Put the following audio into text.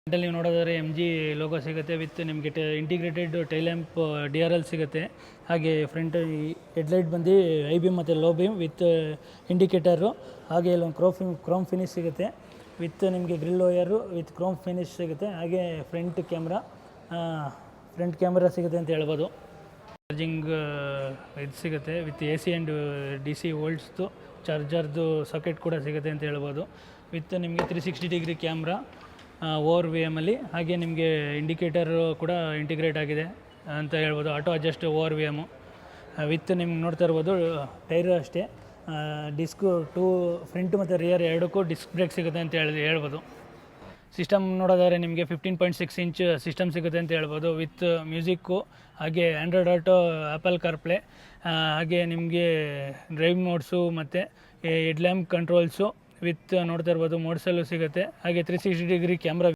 ಫ್ರಂಟಲ್ಲಿ ನೀವು ನೋಡೋದಾದ್ರೆ M G logo ಸಿಗುತ್ತೆ ವಿತ್ ನಿಮಗೆ ಇಂಟಿಗ್ರೇಟೆಡ್ ಟೈಲ್ ಲ್ಯಾಂಪ್ DRL ಸಿಗುತ್ತೆ. ಹಾಗೆ ಫ್ರಂಟ್ ಹೆಡ್ಲೈಟ್ ಬಂದು ಐ ಬೀಮ್ ಮತ್ತು ಲೋ ಬೀಮ್ ವಿತ್ ಇಂಡಿಕೇಟರು. ಹಾಗೆ ಇಲ್ಲೊಂದು ಕ್ರೋಮ್ ಫಿನಿಶ್ ಸಿಗುತ್ತೆ ವಿತ್ ನಿಮಗೆ grill wire with Chrome finish ಸಿಗುತ್ತೆ. ಹಾಗೆ ಫ್ರಂಟ್ ಕ್ಯಾಮ್ರಾ ಸಿಗುತ್ತೆ ಅಂತ ಹೇಳ್ಬೋದು. ಚಾರ್ಜಿಂಗ್ ಇದು ಸಿಗುತ್ತೆ ವಿತ್ AC ಆ್ಯಂಡ್ DC ವೋಲ್ಟ್ಸ್ದು ಚಾರ್ಜರ್ದು ಸಾಕೆಟ್ ಕೂಡ ಸಿಗುತ್ತೆ ಅಂತ ಹೇಳ್ಬೋದು. ವಿತ್ ನಿಮಗೆ 360 ಡಿಗ್ರಿ ಕ್ಯಾಮ್ರಾ ಓವರ್ VMಲ್ಲಿ. ಹಾಗೆ ನಿಮಗೆ ಇಂಡಿಕೇಟರು ಕೂಡ ಇಂಟಿಗ್ರೇಟ್ ಆಗಿದೆ ಅಂತ ಹೇಳ್ಬೋದು. Auto adjust over VM with ನಿಮ್ಗೆ ನೋಡ್ತಾ ಇರ್ಬೋದು. ಟೈರು ಅಷ್ಟೇ ಡಿಸ್ಕು ಫ್ರಂಟ್ ಮತ್ತು ರಿಯರ್ ಎರಡಕ್ಕೂ ಡಿಸ್ಕ್ ಬ್ರೇಕ್ ಸಿಗುತ್ತೆ ಅಂತ ಹೇಳ್ಬೋದು. ಸಿಸ್ಟಮ್ ನೋಡೋದಾದರೆ ನಿಮಗೆ 15.6 ಇಂಚ್ ಸಿಸ್ಟಮ್ ಸಿಗುತ್ತೆ ಅಂತ ಹೇಳ್ಬೋದು ವಿತ್ ಮ್ಯೂಸಿಕ್ಕು. ಹಾಗೆ ಆ್ಯಂಡ್ರಾಯ್ಡ್ ಆಟೋ, ಆ್ಯಪಲ್ ಕಾರ್ಪ್ಲೇ, ಹಾಗೆ ನಿಮಗೆ ಡ್ರೈವ್ ಮೋಡ್ಸು ಮತ್ತು ಹೆಡ್ ಲ್ಯಾಂಪ್ ಕಂಟ್ರೋಲ್ಸು ವಿತ್ ನೋಡ್ತಾ ಇರ್ಬೋದು ಮೋಡ್ಸಲ್ಲೂ ಸಿಗುತ್ತೆ. ಹಾಗೆ 360 ಡಿಗ್ರಿ ಕ್ಯಾಮ್ರಾ